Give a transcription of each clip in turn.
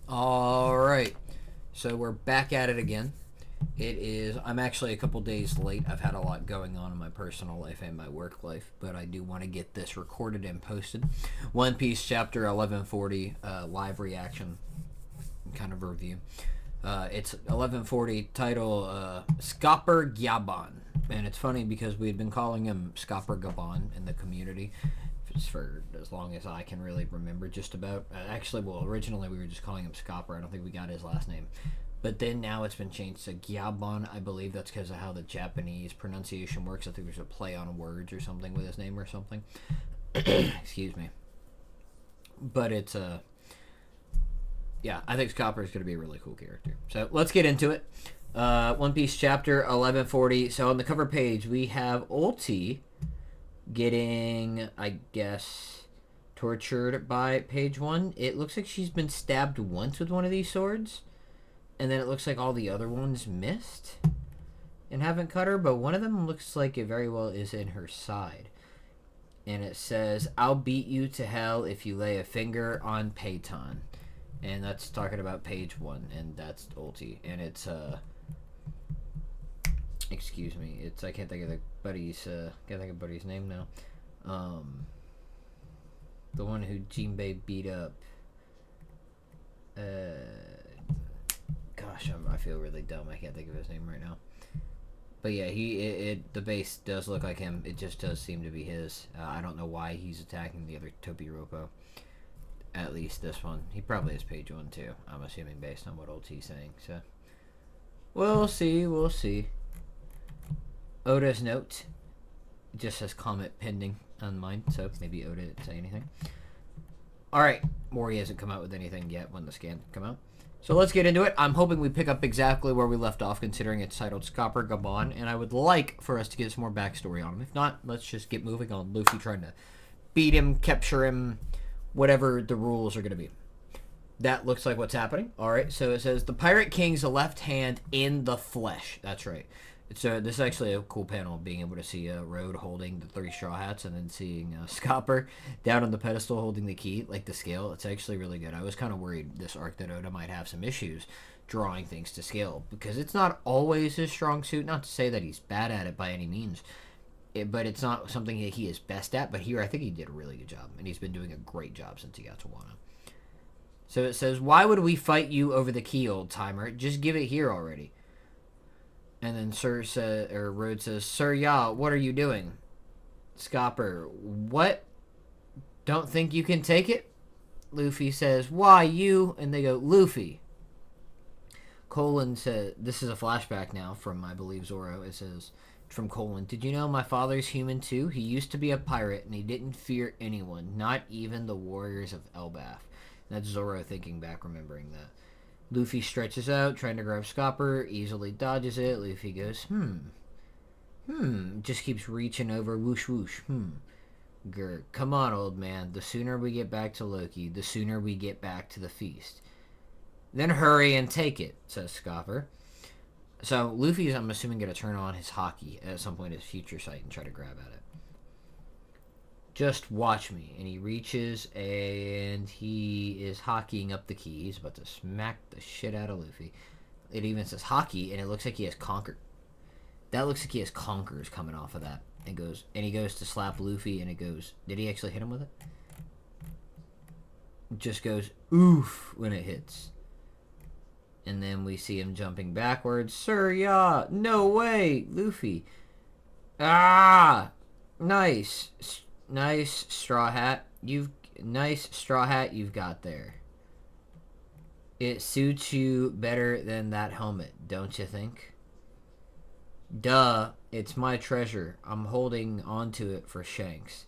Alright, so we're back at it again. I'm actually a couple days late. I've had a lot going on in my personal life and my work life, but I do want to get this recorded and posted. One Piece chapter 1140, live reaction kind of review. It's 1140, title Scopper Gyaban. And it's funny because we had been calling him Scopper Gyaban in the community for as long as I can really remember, just about. Originally we were just calling him Scopper. I don't think we got his last name. But then now it's been changed to Gyaban. I believe that's because of how the Japanese pronunciation works. I think there's a play on words or something with his name or something. Excuse me. But it's yeah, I think Scopper is going to be a really cool character. So let's get into it. One Piece chapter 1140. So on the cover page we have Ulti getting, I guess, tortured by page 1. It looks like she's been stabbed once with one of these swords. And then it looks like all the other ones missed and haven't cut her. But one of them looks like it very well is in her side. And it says, "I'll beat you to hell if you lay a finger on Payton." And that's talking about page 1. And that's Ulti. And it's, excuse me. It's, I can't think of Buddy's name now. The one who Jinbei beat up. Gosh, I feel really dumb. I can't think of his name right now. But yeah, the base does look like him. It just does seem to be his. I don't know why he's attacking the other Tobiropo. At least this one. He probably is page 1 too. I'm assuming based on what Ulti's saying. So we'll see. Oda's note just says comment pending on mine, so maybe Oda didn't say anything. Alright, Mori hasn't come out with anything yet when the scan come out. So let's get into it. I'm hoping we pick up exactly where we left off, considering it's titled Scopper Gyaban, and I would like for us to get some more backstory on him. If not, let's just get moving on Luffy trying to beat him, capture him, whatever the rules are going to be. That looks like what's happening. Alright, so it says, "The Pirate King's left hand in the flesh." That's right. So this is actually a cool panel, being able to see Road holding the 3 straw hats and then seeing Scopper down on the pedestal holding the key, like the scale. It's actually really good. I was kind of worried this arc that Oda might have some issues drawing things to scale, because it's not always his strong suit. Not to say that he's bad at it by any means, but it's not something that he is best at. But here I think he did a really good job, and he's been doing a great job since he got to Wano. So it says, "Why would we fight you over the key, old timer? Just give it here already." And then Road says, "Sir Ya, what are you doing?" Scopper, "What? Don't think you can take it?" Luffy says, "Why, you?" And they go, "Luffy." Colon says, this is a flashback now from, I believe, Zoro. It says, from Colon, "Did you know my father's human too? He used to be a pirate, and he didn't fear anyone, not even the warriors of Elbaf." That's Zoro thinking back, remembering that. Luffy stretches out, trying to grab Scopper, easily dodges it. Luffy goes, just keeps reaching over, whoosh, whoosh, Grr, "Come on, old man. The sooner we get back to Loki, the sooner we get back to the feast." "Then hurry and take it," says Scopper. So Luffy's, I'm assuming, going to turn on his hockey at some point, his future sight, and try to grab at it. "Just watch me." And he reaches, and he is hockeying up the key. He's about to smack the shit out of Luffy. It even says hockey, and it looks like he has conquer. That looks like he has conkers coming off of that. And he goes to slap Luffy, and it goes, did he actually hit him with it? It just goes, oof, when it hits. And then we see him jumping backwards. "Sir, ya, no way, Luffy. Ah, nice straw hat. Nice straw hat you've got there. It suits you better than that helmet, don't you think?" "Duh, it's my treasure. I'm holding onto it for Shanks.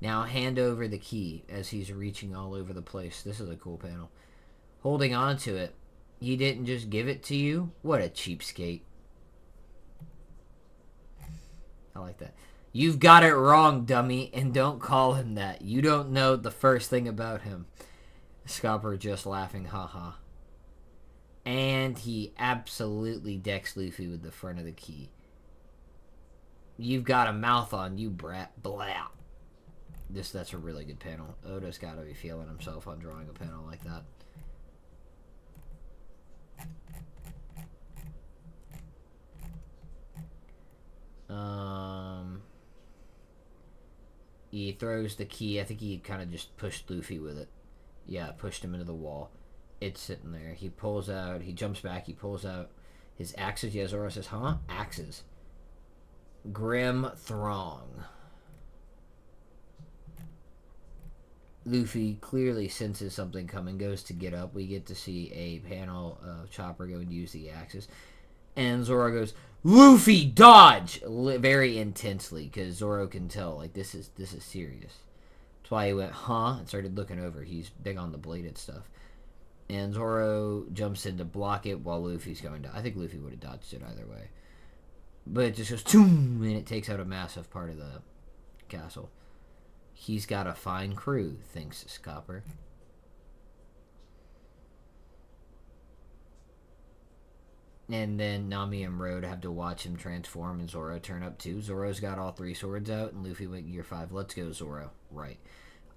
Now hand over the key," as he's reaching all over the place. This is a cool panel. "Holding onto it? He didn't just give it to you? What a cheapskate." I like that. "You've got it wrong, dummy, and don't call him that. You don't know the first thing about him." Scopper just laughing, haha. And he absolutely decks Luffy with the front of the key. "You've got a mouth on you, brat. Blah." That's a really good panel. Oda's got to be feeling himself on drawing a panel like that. He throws the key. I think he kind of just pushed Luffy with it. Yeah, pushed him into the wall. It's sitting there. He pulls out. He jumps back. He pulls out his axes. Yeah, Zoro says, huh? Axes. Grim Throng. Luffy clearly senses something coming, goes to get up. We get to see a panel of Chopper going to use the axes. And Zoro goes, Luffy, dodge! Very intensely, because Zoro can tell, like, this is serious. That's why he went, huh? And started looking over. He's big on the bladed stuff. And Zoro jumps in to block it while Luffy's going to... I think Luffy would have dodged it either way. But it just goes, toom, and it takes out a massive part of the castle. He's got a fine crew, thinks Scopper. And then Nami and Road have to watch him transform and Zoro turn up too. Zoro's got all 3 swords out and Luffy went Gear 5. Let's go, Zoro. Right.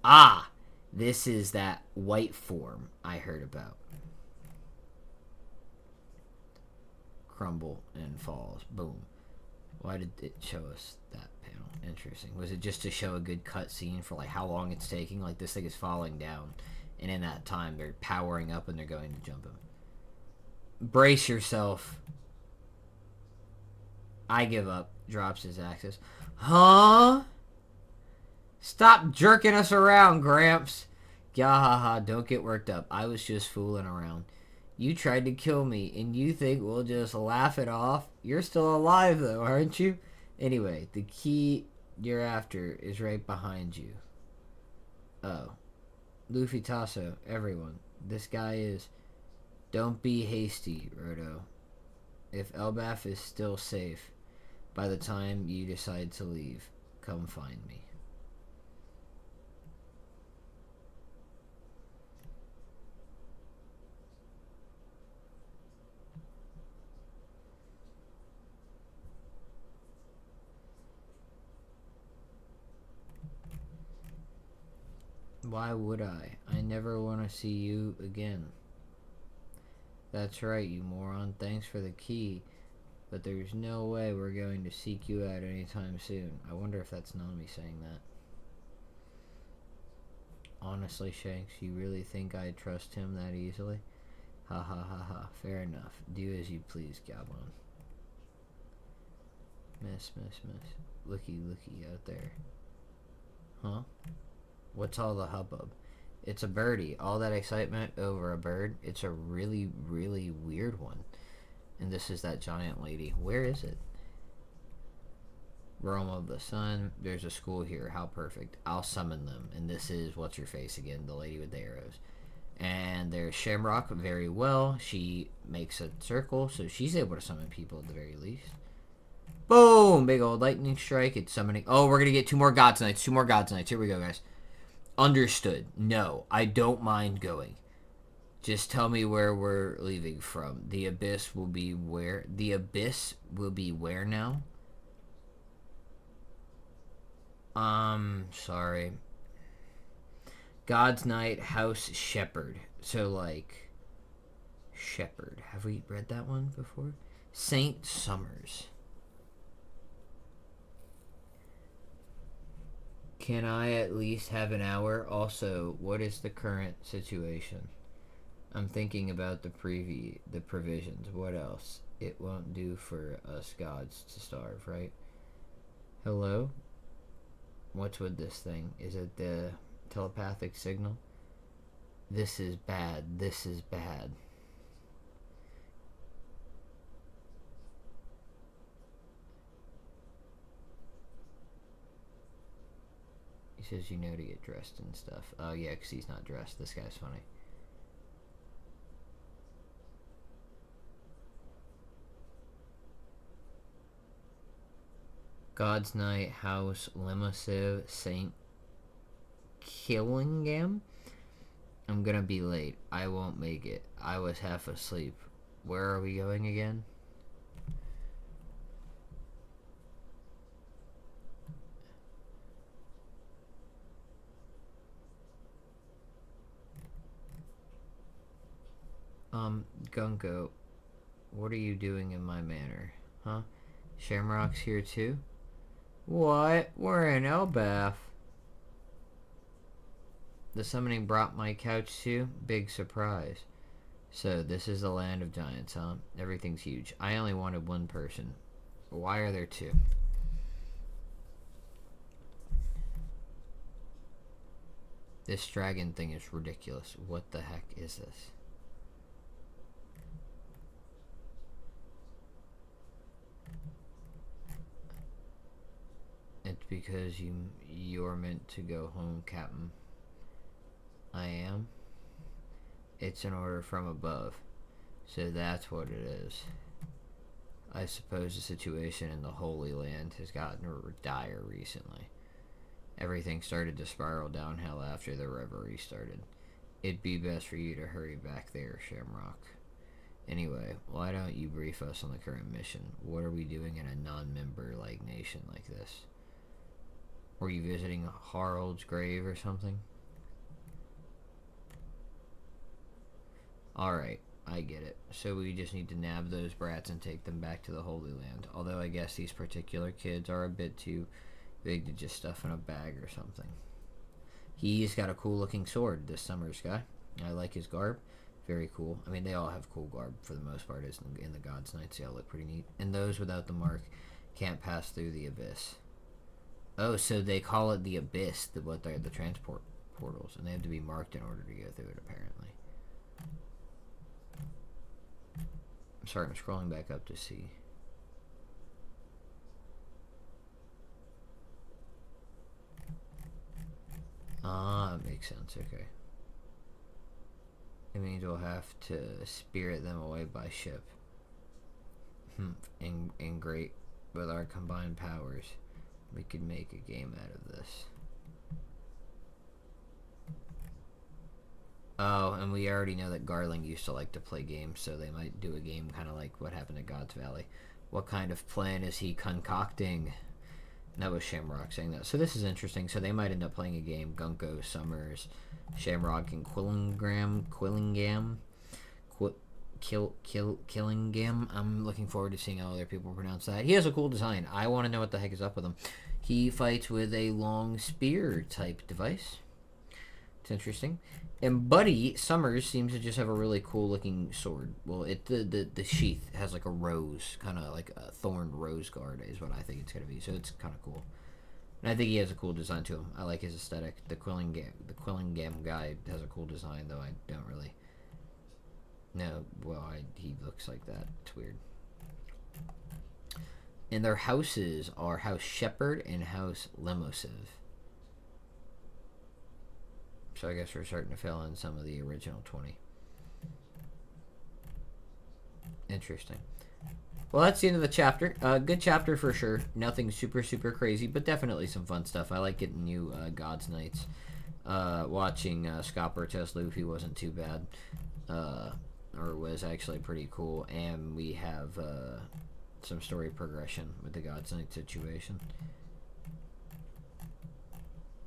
Ah! This is that white form I heard about. Crumble and falls. Boom. Why did it show us that panel? Interesting. Was it just to show a good cutscene for like how long it's taking? Like this thing is falling down, and in that time they're powering up and they're going to jump him. Brace yourself. I give up. Drops his axes. Huh? Stop jerking us around, Gramps. Yahaha, don't get worked up. I was just fooling around. You tried to kill me, and you think we'll just laugh it off? You're still alive, though, aren't you? Anyway, the key you're after is right behind you. Oh. Luffy Tasso, everyone. This guy is... Don't be hasty, Rodo. If Elbaf is still safe, by the time you decide to leave, come find me. Why would I? I never want to see you again. That's right, you moron. Thanks for the key. But there's no way we're going to seek you out anytime soon. I wonder if that's Nami saying that. Honestly, Shanks, you really think I'd trust him that easily? Ha ha ha ha. Fair enough. Do as you please, Gyaban. Miss. Looky out there. Huh? What's all the hubbub? It's a birdie. All that excitement over a bird. It's a really, really weird one. And this is that giant lady. Where is it? Realm of the Sun. There's a school here. How perfect. I'll summon them. And this is, what's her face again? The lady with the arrows. And there's Shamrock. Very well. She makes a circle. So she's able to summon people at the very least. Boom! Big old lightning strike. It's summoning. Oh, we're going to get 2 more Gods Knights. 2 more Gods Knights. Here we go, guys. Understood. No, I don't mind going. Just tell me where we're leaving from. The Abyss will be where? The Abyss will be where now? Sorry. God's Knight, House Shepherd. So, like, Shepherd. Have we read that one before? Saint Summers. Can I at least have an hour? Also, what is the current situation? I'm thinking about the provisions. What else? It won't do for us gods to starve, right? Hello? What's with this thing? Is it the telepathic signal? This is bad. This is bad. He says you know to get dressed and stuff. Oh yeah, because he's not dressed. This guy's funny. God's Knight, House, Limosive, St. Killingham? I'm gonna be late. I won't make it. I was half asleep. Where are we going again? Gunko, what are you doing in my manor? Huh? Shamrock's here too? What? We're in Elbaf. The summoning brought my couch too. Big surprise. So this is the land of giants, huh? Everything's huge. I only wanted one person. Why are there two? This dragon thing is ridiculous. What the heck is this? It's because you're meant to go home, Captain. I am. It's an order from above. So that's what it is. I suppose the situation in the Holy Land has gotten dire recently. Everything started to spiral downhill after the reverie started. It'd be best for you to hurry back there, Shamrock. Anyway, why don't you brief us on the current mission? What are we doing in a non-member-like nation like this? Were you visiting Harold's grave or something? Alright, I get it. So we just need to nab those brats and take them back to the Holy Land. Although I guess these particular kids are a bit too big to just stuff in a bag or something. He's got a cool looking sword, this Summers guy. I like his garb. Very cool. I mean, they all have cool garb for the most part in the God's Knights. They all look pretty neat. And those without the mark can't pass through the abyss. Oh, so they call it the abyss, what they're the transport portals, and they have to be marked in order to go through it, apparently. I'm sorry, I'm scrolling back up to see. Ah, that makes sense, okay. It means we'll have to spirit them away by ship. And great, with our combined powers, we could make a game out of this. Oh, and we already know that Garling used to like to play games, so they might do a game kind of like what happened to God's Valley. What kind of plan is he concocting? That was Shamrock saying that. So this is interesting. So they might end up playing a game. Gunko, Summers, Shamrock, and Quillingham. Killingham. I'm looking forward to seeing how other people pronounce that. He has a cool design. I want to know what the heck is up with him. He fights with a long spear type device. It's interesting. And Buddy Summers seems to just have a really cool looking sword. Well, the sheath has like a rose, kind of like a thorn rose guard is what I think it's gonna be. So it's kind of cool. And I think he has a cool design to him. I like his aesthetic. The Quillingham guy has a cool design, though I don't really. No, well, he looks like that. It's weird. And their houses are House Shepherd and House Lemosive. So I guess we're starting to fill in some of the original 20. Interesting. Well, that's the end of the chapter. Good chapter for sure. Nothing super crazy, but definitely some fun stuff. I like getting new God's Knights. Watching Scopper test Luffy wasn't too bad. Or was actually pretty cool. And we have some story progression with the God's Knight situation.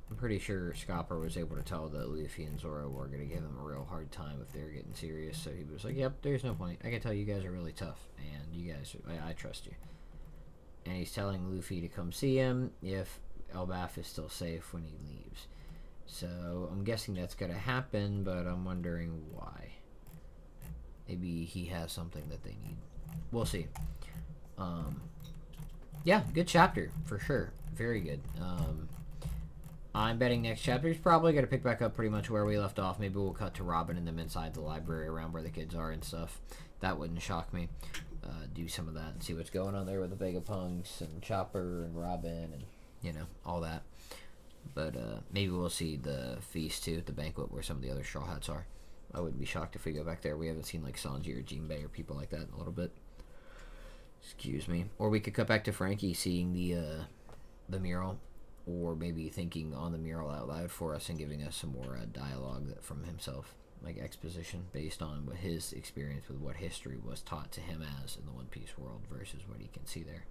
I'm pretty sure Scopper was able to tell that Luffy and Zoro were going to give him a real hard time if they were getting serious. So he was like, yep, there's no point. I can tell you guys are really tough. And you guys, I trust you. And he's telling Luffy to come see him if Elbaf is still safe when he leaves. So I'm guessing that's going to happen, but I'm wondering why. Maybe he has something that they need. We'll see. Yeah, good chapter, for sure. Very good. I'm betting next chapter is probably going to pick back up pretty much where we left off. Maybe we'll cut to Robin and them inside the library around where the kids are and stuff. That wouldn't shock me. Do some of that and see what's going on there with the Vegapunks and Chopper and Robin and, you know, all that. But maybe we'll see the feast too at the banquet where some of the other Straw Hats are. I wouldn't be shocked if we go back there. We haven't seen like Sanji or Jinbei or people like that in a little bit. Excuse me. Or we could cut back to Frankie seeing the mural. Or maybe thinking on the mural out loud for us and giving us some more dialogue from himself, like exposition based on what his experience with what history was taught to him as in the One Piece world versus what he can see there.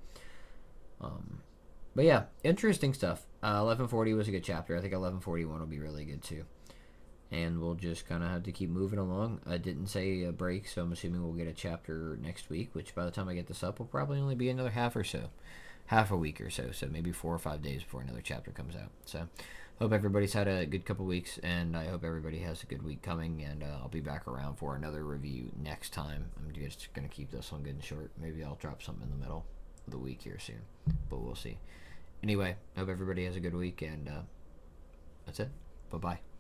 But yeah, interesting stuff. 1140 was a good chapter. I think 1141 will be really good too. And we'll just kind of have to keep moving along. I didn't say a break, so I'm assuming we'll get a chapter next week, which by the time I get this up will probably only be another half or so. Half a week or so, so maybe 4 or 5 days before another chapter comes out. So hope everybody's had a good couple weeks, and I hope everybody has a good week coming. And I'll be back around for another review next time. I'm just gonna keep this one good and short. Maybe I'll drop something in the middle of the week here soon, but we'll see. Anyway, hope everybody has a good week, and that's it. Bye bye.